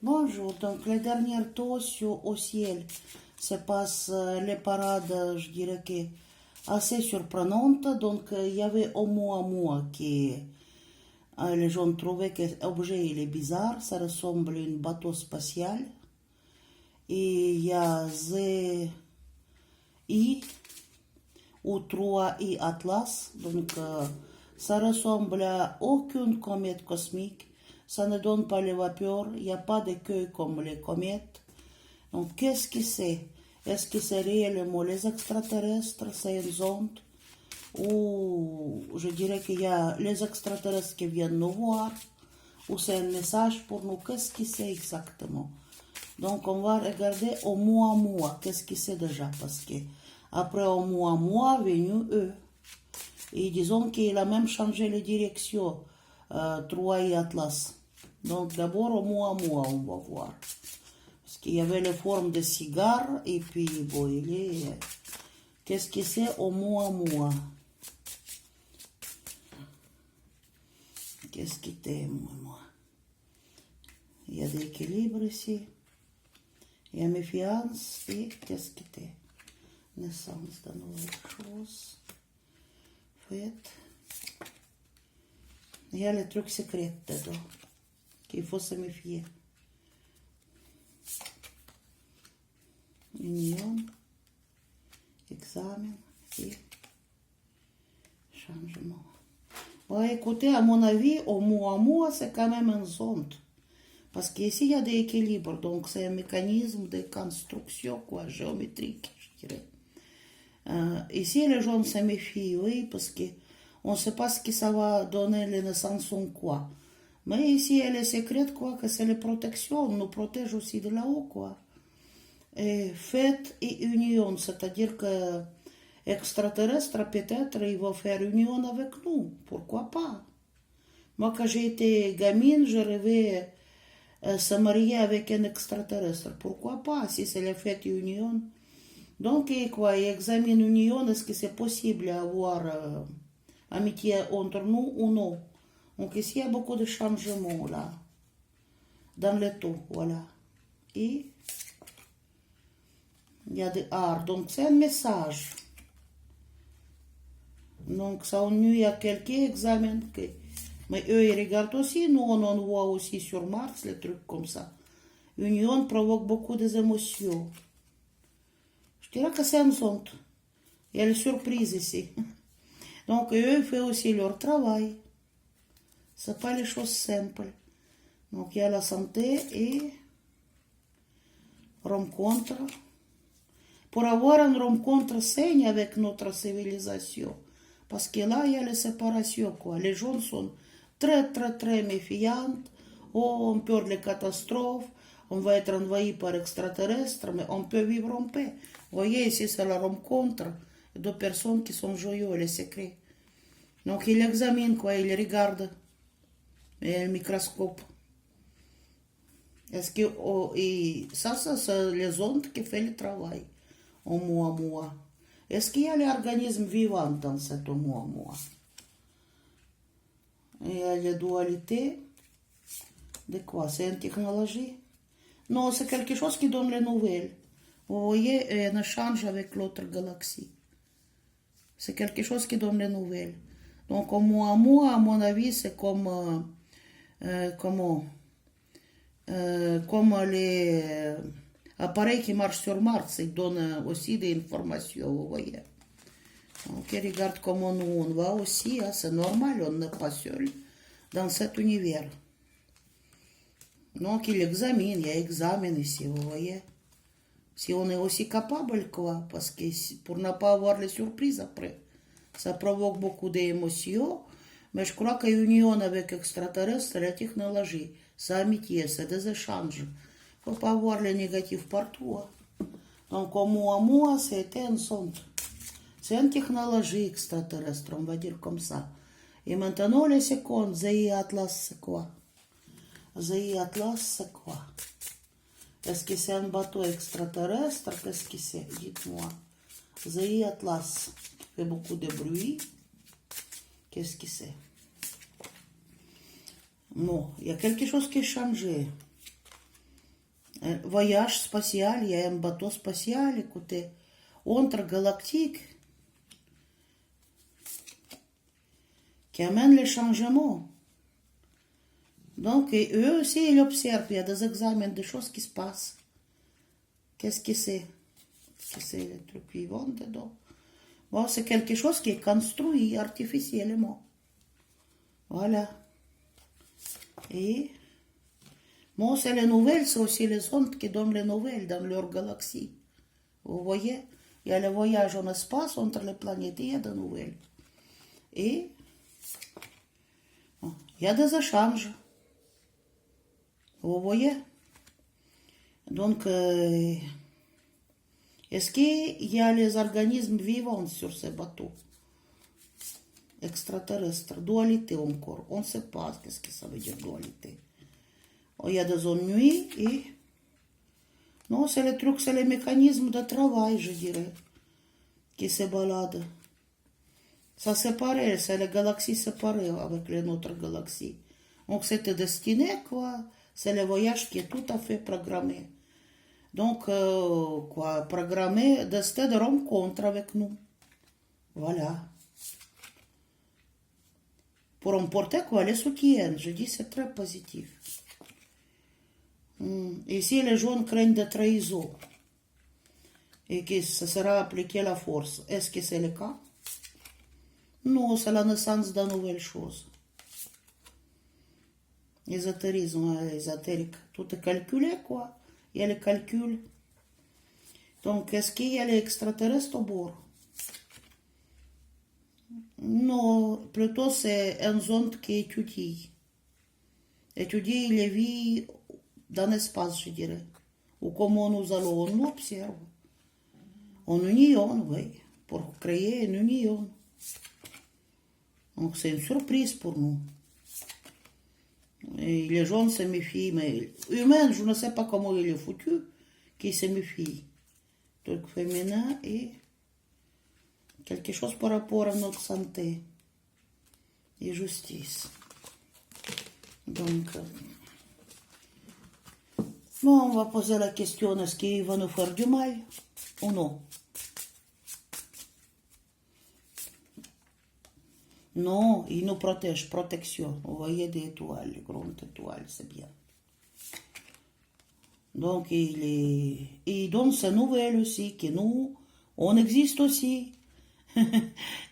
Bonjour, donc les dernières taux au ciel se passent les parades, je dirais que assez surprenantes. Donc il y avait Oumuamua qui les gens trouvaient que l'objet il est bizarre, ça ressemble à un bateau spatial. Et il y a ZI ou 3I Atlas, donc ça ressemble à aucune comète cosmique. Ça ne donne pas les vapeurs, il n'y a pas de queue comme les comètes. Donc, qu'est-ce que c'est? Est-ce que c'est réellement les extraterrestres, c'est une zonde? Ou je dirais qu'il y a les extraterrestres qui viennent nous voir? Ou c'est un message pour nous? Qu'est-ce que c'est exactement? Donc, on va regarder Oumuamua. Qu'est-ce que c'est déjà? Parce que après Oumuamua, venu eux. Et disons qu'il a même changé les directions. 3i Atlas. Donc d'abord Oumuamua, on va voir. Parce qu'il y avait les formes de cigare et puis bon, il est... Qu'est-ce que c'est Oumuamua? Qu'est-ce que c'est moi? Il y a de l'équilibre ici. Il y a méfiance et qu'est-ce que c'est? Naissance de nouvelles choses. Fête. Il y a les trucs secrets dedans, qu'il faut se méfier. Union, examen et changement. Bon, écoutez, à mon avis, Oumuamua, c'est quand même une zonde. Parce qu'ici, il y a des équilibres, donc c'est un mécanisme de construction, quoi, géométrique, je dirais. Ici, les gens se méfient, oui, parce que on ne sait pas ce que ça va donner les naissances ou quoi. Mais ici, elle est secrète, quoi, que c'est la protection. On nous protège aussi de là-haut, quoi. Et fête et union, c'est-à-dire que extraterrestres, peut-être, ils vont faire union avec nous. Pourquoi pas? Moi, quand j'étais gamine, je rêvais se marier avec un extraterrestre. Pourquoi pas, si c'est la fête et union? Donc, et quoi, ils examinent union, est-ce que c'est possible d'avoir amitié entre nous ou non? Donc ici, il y a beaucoup de changements, là, dans le tout, voilà. Et il y a des arts, donc c'est un message. Donc ça ennuie à quelqu'un, examine. Mais eux, ils regardent aussi, nous, on en voit aussi sur Mars, les trucs comme ça. Union provoque beaucoup d'émotions. Je dirais que c'est une sonde. Il y a les surprises ici. Donc eux, ils font aussi leur travail. C'est pas les choses simples. Donc il y a la santé et rencontre. Pour avoir une rencontre saine avec notre civilisation. Parce que là, il y a les séparations, quoi. Les gens sont très, très, très méfiants. Oh, on peur les catastrophes. On va être envahi par extraterrestres, mais on peut vivre en paix. Vous voyez, ici, c'est la rencontre de personnes qui sont joyeux, les secrets. Donc, il examine, quoi, il regarde. Et le microscope. Est-ce que, oh, et ça, c'est les ondes qui font le travail. Oumuamua. Est-ce qu'il y a l'organisme vivant dans cet Oumuamua? Il y a la dualité. De quoi? C'est une technologie? Non, c'est quelque chose qui donne les nouvelles. Vous voyez, un échange avec l'autre galaxie. C'est quelque chose qui donne les nouvelles. Donc, Oumuamua, à mon avis, c'est comme... comment? Comme les appareils qui marchent sur Mars, ils donnent aussi des informations, vous voyez. Donc, ils regardent comment nous on va aussi, hein, c'est normal, on n'est pas seul dans cet univers. Donc, ils examinent, il y a examen ici, vous voyez. Si on est aussi capable, quoi, parce que pour ne pas avoir les surprises après, ça provoque beaucoup d'émotions, mais je crois qu'une union avec extraterrestres, c'est la technologie. C'est amitié, c'est des échanges. Il ne faut pas avoir le négatif partout. Hein. Donc, Oumuamua, c'était une sonde. C'est une technologie extraterrestre, on va dire comme ça. Et maintenant, les secondes, ZI Atlas, c'est quoi? ZI Atlas, c'est quoi? Est-ce que c'est un bateau extraterrestre? Qu'est-ce que c'est? Dites-moi. ZI Atlas, qui fait beaucoup de bruit. Qu'est-ce que c'est? Non, il y a quelque chose qui a changé. Voyage spatial, il y a un bateau spatial, écoutez, intergalactique, qui amène les changements. Donc, et eux aussi, ils observent, il y a des examens, des choses qui se passent. Qu'est-ce que c'est? Qu'est-ce que c'est les trucs vivants dedans? Bon, c'est quelque chose qui est construit artificiellement. Voilà. Et bon, c'est les nouvelles, c'est aussi les ondes qui donnent les nouvelles dans leur galaxie. Vous voyez? Il y a le voyage en espace entre les planètes, il y a des nouvelles. Et il y a des échanges. Vous voyez? Donc, est-ce qu'il y a les organismes vivants sur ces bateaux extraterrestres? Dualité encore. On ne sait pas qu'est-ce que ça veut dire dualité. Il y a des ennuis et... Non, c'est le truc, c'est les mécanismes de travail, je dirais, qui se baladent. Ça séparé, c'est les galaxies séparées avec les autres galaxies. Donc c'était destiné, quoi. C'est le voyage qui est tout à fait programmé. Donc, programmé, destin de rencontre avec nous. Voilà. Pour emporter, quoi, les soutiens. Je dis, c'est très positif. Ici, les gens craignent de trahison. Et que ça sera appliqué la force. Est-ce que c'est le cas? Non, c'est la naissance de nouvelles choses. Ésotérisme, ésotérique. Tout est calculé, quoi. Il y a le calcul. Donc, est-ce qu'il y a les extraterrestres au bord? Non, plutôt c'est une zone qui étudie. Étudie les vies dans l'espace, je dirais. Ou comment nous allons, on observe. En union, oui, pour créer une union. Donc c'est une surprise pour nous. Et les gens se méfient, mais humains, je ne sais pas comment il est foutu, qui se méfient. Truc féminin et quelque chose par rapport à notre santé et justice. Donc, bon, on va poser la question, est-ce qu'il va nous faire du mal ou non? Non, il nous protège, protection. Vous voyez des étoiles, les grandes étoiles, c'est bien. Donc, il donne sa nouvelle aussi, que nous, on existe aussi.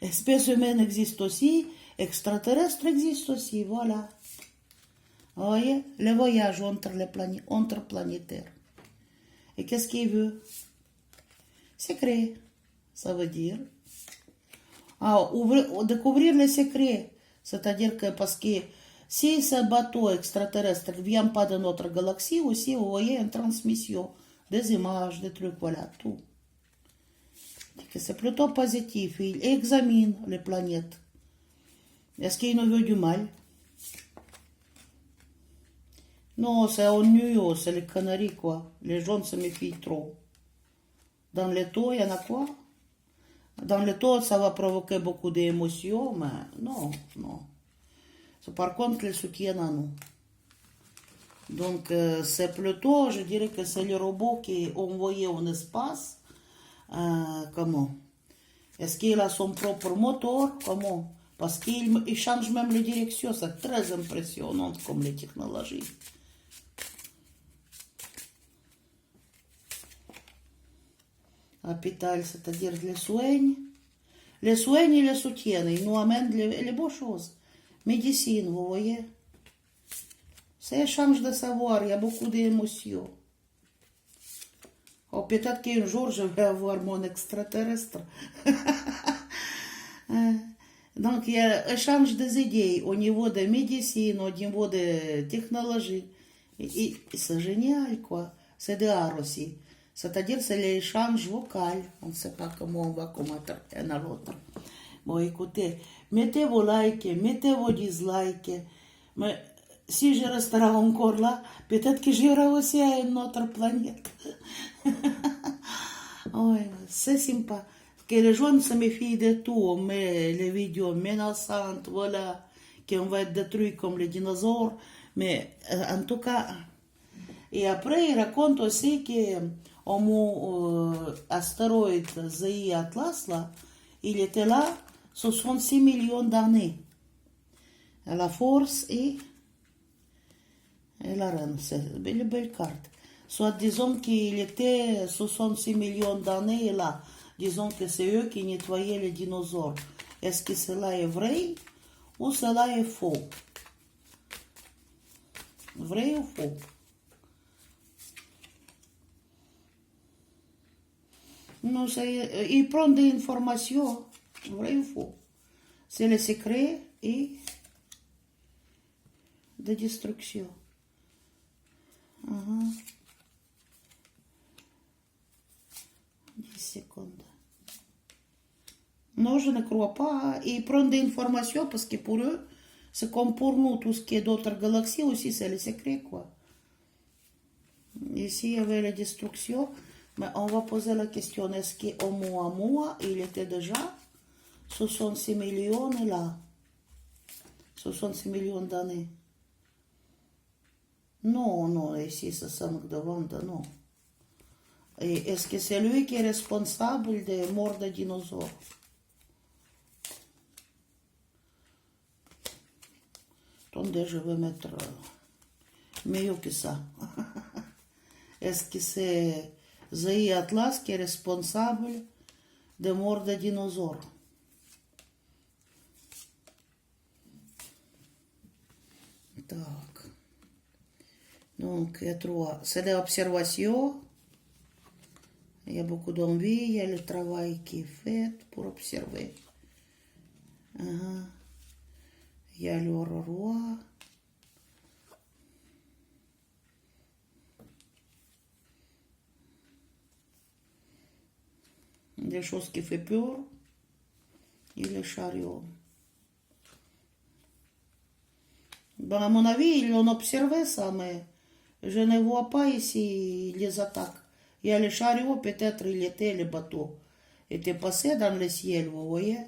Espèce humaine existe aussi, extraterrestre existe aussi, voilà. Vous voyez, le voyage entre planétaires. Et qu'est-ce qu'il veut? Secret, ça veut dire. Découvrir les secrets. C'est-à-dire que parce que si ce bateau extraterrestre ne vient pas de notre galaxie, aussi, vous voyez, une transmission des images, des trucs, voilà, tout. C'est plutôt positif. Il examine les planètes. Est-ce qu'il nous veut du mal? Non, c'est ennuyeux, c'est les conneries, quoi. Les gens se méfient trop. Dans les taux, il y en a quoi? Dans le taux, ça va provoquer beaucoup d'émotions, mais non, non. Par contre, les soutiennent à nous. Donc, c'est plutôt, je dirais que c'est le robot qui est envoyé en espace. Comment? Est-ce qu'il a son propre moteur? Comment? Parce qu'il change même les directions. C'est très impressionnant comme les technologies. Hôpital, c'est-à-dire les soignent. Les soignent et les soutiennent. Ils nous amènent les bonnes choses. Médecine, vous voyez. C'est échange de savoir. Il y a beaucoup d'émotions. Oh, peut-être qu'un jour, je vais avoir mon extraterrestre. Donc, il y a échange des idées au niveau de médecine, au niveau de technologie. Et c'est génial, quoi. C'est de l'art aussi. C'est-à-dire, c'est l'échange vocal. On ne sait pas comment on va commettre un à l'autre. Bon, écoutez, mettez vos likes, mettez vos dislikes. Mais si je resterai encore là, peut-être que j'irai aussi à une autre planète. Ouais, c'est sympa. Que les gens se méfient de tout. On met les vidéos menaçantes, voilà, qu'on va être détruits comme les dinosaures. Mais en tout cas, Et après, il raconte aussi que astéroïde ZI Atlas, là, il était là 66 millions d'années. La force et la reine, c'est une belle carte. Soit disons qu'il était 66 millions d'années et là, disons que c'est eux qui nettoyaient les dinosaures. Est-ce que cela est vrai ou cela est faux? Vrai ou faux? Non, il prend des informations, vrai ou faux? C'est le secret et de destruction. 10 secondes. Non, je ne crois pas. Ils prennent des informations parce que pour eux, c'est comme pour nous, tout ce qui est d'autres galaxies aussi, c'est le secret, quoi. Ici, il y avait la destruction, mais on va poser la question, est-ce qu'Oumuamua, il était déjà 66 millions là? 66 millions d'années. Non, non, ici, c'est 5 de vente, non. Et est-ce que c'est lui qui est responsable des morts des dinosaures? Attendez, je vais mettre mieux que ça. Est-ce que c'est ZI Atlas qui est responsable des morts des dinosaures? Так. Donc, il y a 3. C'est l'observation. Il y a beaucoup d'envie. Il y a le travail qui est fait pour observer. Il y a le roi. Des choses qui font peur. Et le chariot. Ben, à mon avis, ils ont observé ça, mais je ne vois pas ici les attaques. Il y a le chariot, peut-être il était, le bateau était passé dans le ciel, vous voyez.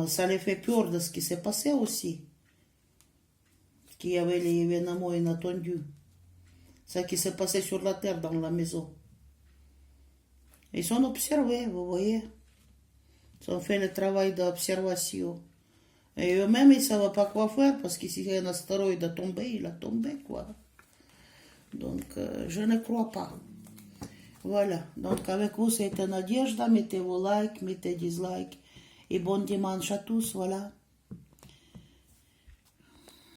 Ça les fait peur de ce qui s'est passé aussi. Qu'il y avait les événements inattendus. Ce qui s'est passé sur la terre, dans la maison. Ils sont observés, vous voyez. Ils ont fait le travail d'observation. Et eux-mêmes, ils ne savaient pas quoi faire, parce que si un astéroïde a tombé, il a tombé, quoi. Donc, je ne crois pas. Voilà. Donc, avec vous, c'était Nadежда. Mettez vos likes, mettez dislikes. Et bon dimanche à tous, voilà.